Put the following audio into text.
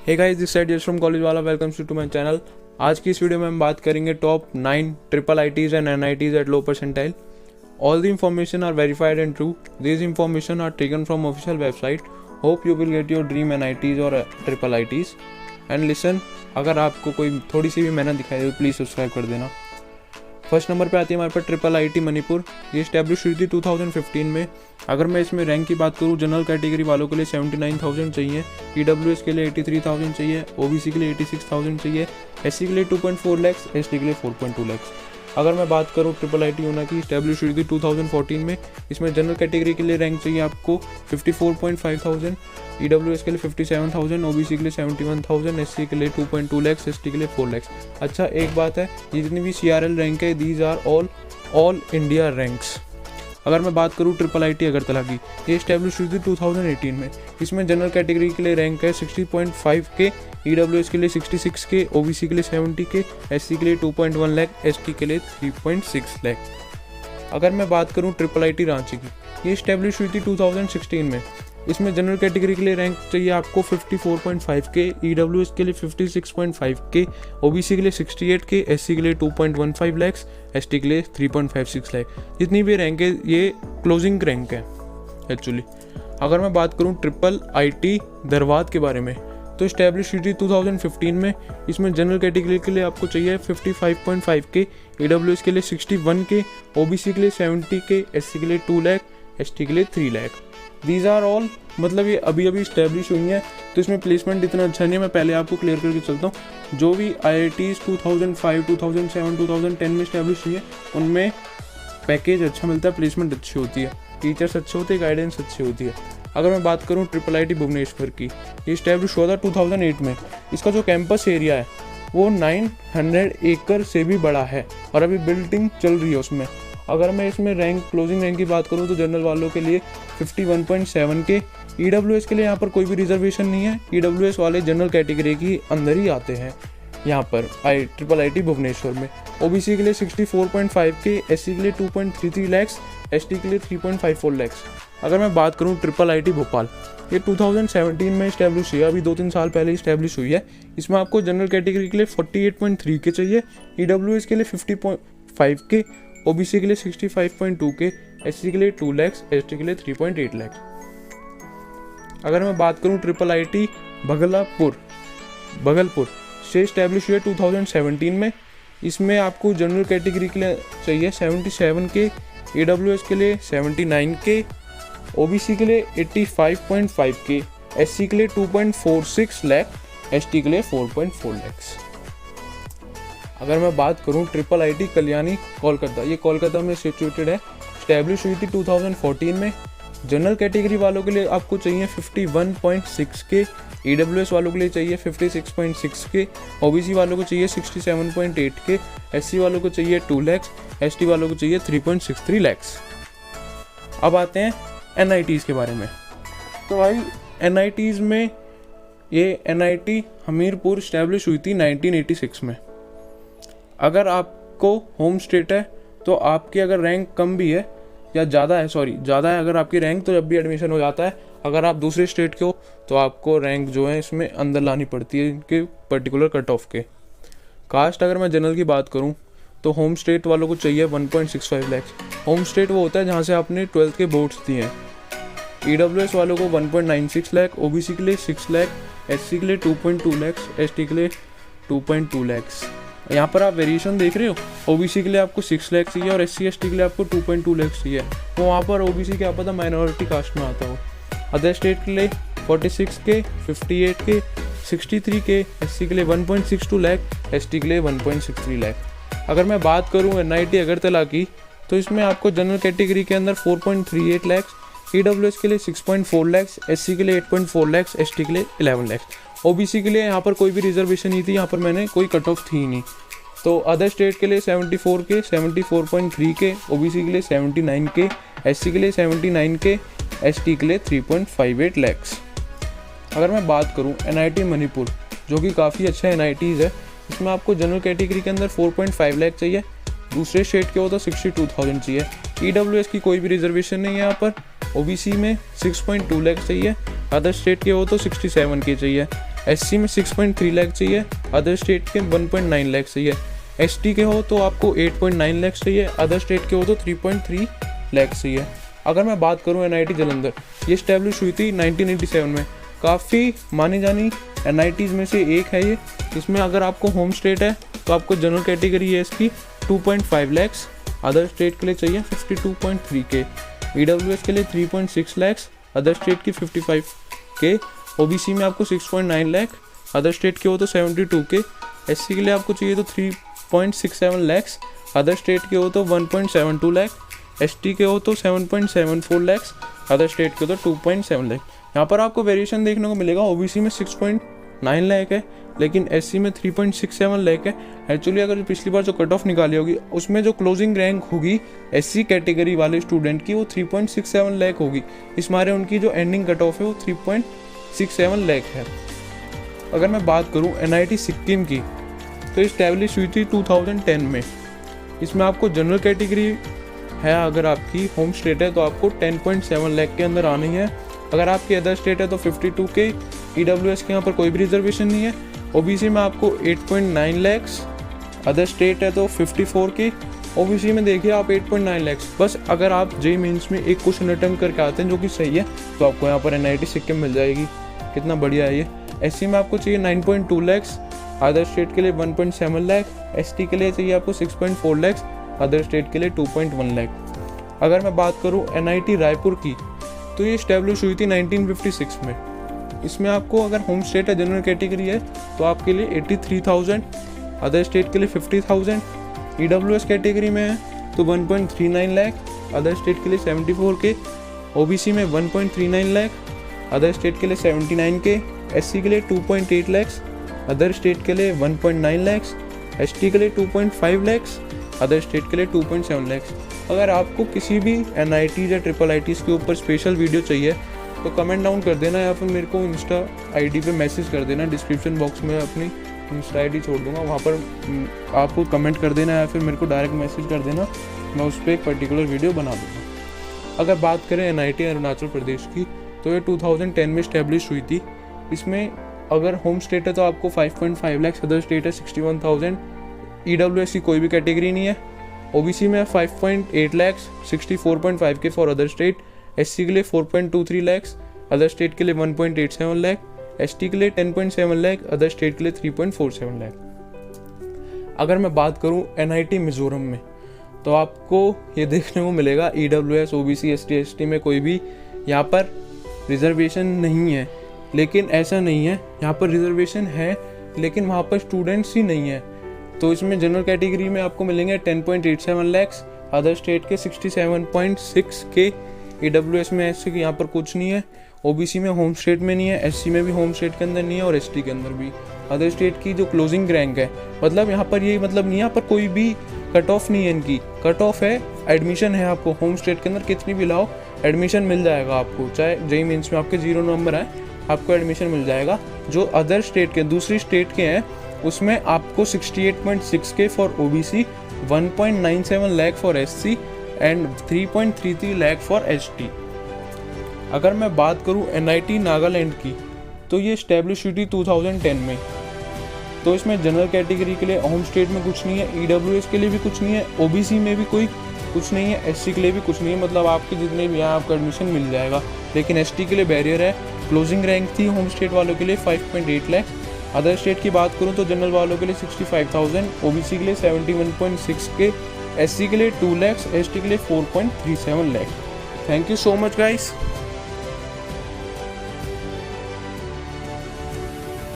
Hey guys, this side just from college वाला, welcome to my channel. आज की इस वीडियो में हम बात करेंगे top 9 triple IITs and NITs at low percentile. All the information are verified and true. This information are taken from official website. Hope you will get your dream NITs और triple IITs and listen. अगर आपको कोई थोड़ी सी भी मेहनत दिखाई दे please subscribe कर देना। फर्स्ट नंबर पे आती है हमारे पास ट्रिपल IIT मणिपुर। ये इस्टेब्लिश हुई थी 2015 में। अगर मैं इसमें रैंक की बात करूँ, जनरल कैटेगरी वालों के लिए 79,000 चाहिए, EWS के लिए 83,000 चाहिए, OBC के लिए 86,000 चाहिए, SC के लिए 2.4 लाख, ST के लिए 4.2 लाख। अगर मैं बात करूँ ट्रिपल IIT होना की, इस्टेब्लिश हुई थी 2014 में। इसमें जनरल कैटेगरी के लिए रैंक चाहिए आपको 54,500, EWS के लिए 57,000, OBC के लिए 71,000, SC के लिए 2.2 लाख, ST के लिए 4 लाख। अच्छा, एक बात है, जितनी भी CRL रैंक है these are all India ranks. अगर मैं बात करूँ ट्रिपल IIT अगरतला की, ये इस्टेब्लिश हुई थी 2018 में। इसमें जनरल कैटेगरी के लिए रैंक है 60.5 के, EWS के लिए 66 के, OBC के लिए 70 के, SC के लिए 2.1 लाख, ST के लिए 3.6 लाख। अगर मैं बात करूँ ट्रिपल IIT रांची की, ये इस्टेब्लिश हुई थी 2016 में। इसमें जनरल कैटेगरी के लिए रैंक चाहिए आपको 54.5 के, EWS के लिए 56.5 के, OBC के लिए 68 के, SC के लिए 2.15 लाख, ST के लिए 3.56 लाख। जितनी भी रैंक है ये क्लोजिंग रैंक है एक्चुअली। अगर मैं बात करूं ट्रिपल IIT धरवाद के बारे में, तो इस्टेब्लिश हुई थी 2015 में। इसमें जनरल कैटेगरी के लिए आपको चाहिए 55.5 के, EWS के लिए 61 के, OBC के लिए 70 के, SC के लिए 2 लाख, ST के लिए 3 लाख। दीज आर ऑल, मतलब ये अभी अभी इस्टेब्लिश हुई हैं, तो इसमें प्लेसमेंट इतना अच्छा नहीं है। मैं पहले आपको क्लियर करके चलता हूँ। जो भी IITs 2005, 2007, 2010 में इस्टेब्लिश हुई है, उनमें पैकेज अच्छा मिलता है, प्लेसमेंट अच्छी होती है, टीचर्स अच्छे होते हैं, गाइडेंस अच्छी होती है। अगर मैं बात करूँ ट्रिपल IIT भुवनेश्वर की, ये इस्टेब्लिश हुआ था 2008 में। इसका जो कैंपस एरिया है वो 900 एकड़ से भी बड़ा है और अभी बिल्डिंग चल रही है उसमें। अगर मैं इसमें रैंक क्लोजिंग रैंक की बात करूं, तो जनरल वालों के लिए 51.7 के, EWS के लिए यहाँ पर कोई भी रिजर्वेशन नहीं है। EWS वाले जनरल कैटेगरी की अंदर ही आते हैं यहाँ पर ट्रिपल IIT भुवनेश्वर में। OBC के लिए 64.5 के, SC के लिए 2.33 लाख, ST के लिए 3.54 लाख। अगर मैं बात करूँ ट्रिपल IIT भोपाल, ये 2017 में इस्टेब्लिश हुई है, अभी 2-3 साल पहले इस्टेब्लिश हुई है। इसमें आपको जनरल कैटेगरी के लिए 48.3 के चाहिए, EWS के लिए 50.5 के, OBC के लिए 65.2 के, SC के लिए 2 लाख, ST के लिए 3.8 लाख। अगर मैं बात करूं ट्रिपल IIT भगलपुर से इस्टेब्लिश हुई है 2017 में। इसमें आपको जनरल कैटेगरी के लिए चाहिए 77 के, EWS के लिए 79 के, OBC के लिए 85.5 के, SC के लिए 2.46 लाख, ST के लिए 4.4 लाख। अगर मैं बात करूं ट्रिपल IIT कल्याणी कोलकाता, ये कोलकाता में सिचुएटेड है। इस्टेब्लिश हुई थी 2014 में। जनरल कैटेगरी वालों के लिए आपको चाहिए 51.6 के, EWS वालों के लिए चाहिए 56.6 के, OBC वालों को चाहिए 67.8 के, SC वालों को चाहिए 2 लाख, ST वालों को चाहिए 3.63 लाख। अब आते हैं NITs के बारे में। तो भाई NITs में ये NIT हमीरपुर इस्टेब्लिश हुई थी 1986 में। अगर आपको होम स्टेट है तो आपकी अगर रैंक कम भी है या ज़्यादा है अगर आपकी रैंक, तो जब भी एडमिशन हो जाता है, अगर आप दूसरे स्टेट के हो तो आपको रैंक जो है इसमें अंदर लानी पड़ती है इनके पर्टिकुलर कट ऑफ के। कास्ट अगर मैं जनरल की बात करूं, तो होम स्टेट वालों को चाहिए 1.65 लाख। होम स्टेट वो होता है जहां से आपने 12th के बोर्ड्स दिए हैं। EWS वालों को 1.96 लाख, OBC के लिए 6 लाख, SC के लिए 2.2 लाख, ST के लिए 2.2 लाख। यहाँ पर आप वेरिएशन देख रहे हो, OBC के लिए आपको 6 लाख चाहिए और SC ST के लिए आपको 2.2 लाख चाहिए। वो वहाँ पर OBC क्या पता माइनॉरिटी कास्ट में आता हो। अदर स्टेट के लिए 46 के, 58 के, 63 के, SC के लिए 1.62 लाख, ST के लिए 1.63 लाख। अगर मैं बात करूँ NIT अगरतला की, तो इसमें आपको जनरल कैटेगरी के अंदर 4.38 लाख, EWS के लिए 6.4 लाख, SC के लिए 8.4 लाख, ST के लिए 11 लाख। OBC के लिए यहाँ पर कोई भी रिजर्वेशन नहीं थी, यहाँ पर मैंने कोई कट ऑफ थी ही नहीं। तो अदर स्टेट के लिए 74 के, 74.3 के, OBC के लिए 79 के, SC के लिए 79 के, ST के लिए 3.58 लाख। अगर मैं बात करूँ NIT मणिपुर, जो कि काफ़ी अच्छा NITs है, इसमें आपको जनरल कैटेगरी के अंदर 4.5 लाख चाहिए, दूसरे स्टेट के हो तो 62,000 चाहिए। EWS की कोई भी रिजर्वेशन नहीं है यहाँ पर। OBC में 6.2 लाख चाहिए, अदर स्टेट के हो तो 67 के चाहिए। SC में 6.3 लाख चाहिए, अदर स्टेट के 1.9 लाख चाहिए। ST के हो तो आपको 8.9 लाख चाहिए, अदर स्टेट के हो तो 3.3 लाख चाहिए। अगर मैं बात करूँ NIT जालंधर, ये इस्टेब्लिश हुई थी 1987 में। काफ़ी मानी जानी NITs में से एक है ये। इसमें अगर आपको होम स्टेट है तो आपको जनरल कैटेगरी है इसकी 2.5 लैक्स, अदर स्टेट के लिए चाहिए 52.3 के, EWS के लिए 3.6 लैक्स, अदर स्टेट की 55 के, OBC में आपको 6.9 लाख, अदर स्टेट के हो तो 72 के, SC के लिए आपको चाहिए तो 3.67 लैक्स, अदर स्टेट के हो तो 1.72 लाख, ST के हो तो 7.74 लैक्स, अदर स्टेट के हो तो 2.7 लाख। यहाँ पर आपको वेरिएशन देखने को मिलेगा। OBC में 6.9 लाख है, लेकिन SC में 3.67 लाख है। एक्चुअली अगर पिछली बार जो कट ऑफ निकाली होगी उसमें जो क्लोजिंग रैंक होगी SC कैटेगरी वाले स्टूडेंट की वो 3.67 लाख होगी। इस मारे उनकी जो एंडिंग कट ऑफ है वो 3.67 लाख है। अगर मैं बात करूँ NIT सिक्किम की, तो इस्टेब्लिश हुई थी 2010 में। इसमें आपको जनरल कैटेगरी है, अगर आपकी होम स्टेट है तो आपको 10.7 लाख के अंदर आनी है। अगर आपकी अदर स्टेट है तो 52 के, EWS के यहाँ पर कोई भी रिजर्वेशन नहीं है। OBC में आपको 8.9 लैक्स, अदर स्टेट है तो 54 के, OBC में देखिए आप 8.9 लैक्स। बस अगर आप JEE मेंस में एक क्वेश्चन अटेम्प्ट करके आते हैं जो कि सही है तो आपको यहाँ पर NIT सिक्किम मिल जाएगी। कितना बढ़िया है ये। SC में आपको चाहिए 9.2 लैक्स, अदर स्टेट के लिए 1.7 लाख, ST के लिए चाहिए आपको 6.4 लैक्स, अदर स्टेट के लिए 2.1 लाख। अगर मैं बात करूँ NIT रायपुर की, तो ये इस्टेब्लिश हुई थी 1956 में। इसमें आपको अगर होम स्टेट है जनरल कैटेगरी है तो आपके लिए 83,000, अदर स्टेट के लिए 50,000, EWS कैटेगरी में है तो 1.39 लाख, अदर स्टेट के लिए 74 के, OBC में 1.39 लाख, अदर स्टेट के लिए 79 के, SC के लिए 2.8 लैक्स, अदर स्टेट के लिए 1.9 लैक्स, ST के लिए 2.5 लैक्स, अदर स्टेट के लिए 2.7 लैक्स। अगर आपको किसी भी NIT या IIITs के ऊपर स्पेशल वीडियो चाहिए तो कमेंट डाउन कर देना या फिर मेरे को इंस्टा ID पे मैसेज कर देना। डिस्क्रिप्शन बॉक्स में अपनी इंस्टा ID छोड़ दूंगा, वहाँ पर आपको कमेंट कर देना या फिर मेरे को डायरेक्ट मैसेज कर देना, मैं उस पर एक पर्टिकुलर वीडियो बना दूँगा। अगर बात करें NIT अरुणाचल प्रदेश की, तो ये 2010 में इस्टेब्लिश हुई थी। इसमें अगर होम स्टेट है तो आपको 5.5 लाख, अदर स्टेट है 61,000, EWS की कोई भी कैटेगरी नहीं है। OBC में 5.8 लैक्स, 64.5 के फॉर अदर स्टेट, SC के लिए 4.23 लैक्स, अदर स्टेट के लिए 1.87 लाख, ST के लिए 10.7 लाख, अदर स्टेट के लिए 3.47 लाख। अगर मैं बात करूं NIT मिजोरम में, तो आपको ये देखने को मिलेगा EWS, OBC, ST, ST में कोई भी यहाँ पर रिजर्वेशन नहीं है। लेकिन ऐसा नहीं है, यहाँ पर रिजर्वेशन है लेकिन वहाँ पर स्टूडेंट्स ही नहीं है। तो इसमें जनरल कैटेगरी में आपको मिलेंगे 10.87 लैक्स, अदर स्टेट के 67.6 के, EWS में ऐसे कि यहाँ पर कुछ नहीं है, OBC में होम स्टेट में नहीं है, SC में भी होम स्टेट के अंदर नहीं है और ST के अंदर भी। अदर स्टेट की जो क्लोजिंग रैंक है, मतलब यहाँ पर ये मतलब नहीं, यहाँ पर कोई भी कट ऑफ नहीं है इनकी। कट ऑफ है एडमिशन है, आपको होम स्टेट के अंदर कितनी भी लाओ एडमिशन मिल जाएगा आपको। चाहे JEE मेंस में आपके 0 नंबर आए आपको एडमिशन मिल जाएगा। जो अदर स्टेट के दूसरी स्टेट के हैं उसमें आपको 68.6 के for OBC, 1.97 lakh for SC and 3.33 lakh for ST। अगर मैं बात करूं NIT नागालैंड की, तो ये इस्टेब्लिश हुई थी 2010 में। तो इसमें जनरल कैटेगरी के लिए होम स्टेट में कुछ नहीं है, EWS के लिए भी कुछ नहीं है, OBC में भी कोई कुछ नहीं है, SC के लिए भी कुछ नहीं है। मतलब आपके जितने भी यहाँ आपको एडमिशन मिल जाएगा। लेकिन ST के लिए बैरियर है। क्लोजिंग रैंक थी होम स्टेट वालों के लिए 5.8 लाख। अदर स्टेट की बात करूँ तो जनरल वालों के लिए 65,000, OBC के लिए 71.6 के, SC के लिए 2 लाख, ST के लिए 4.37 lakh. Thank you so much guys.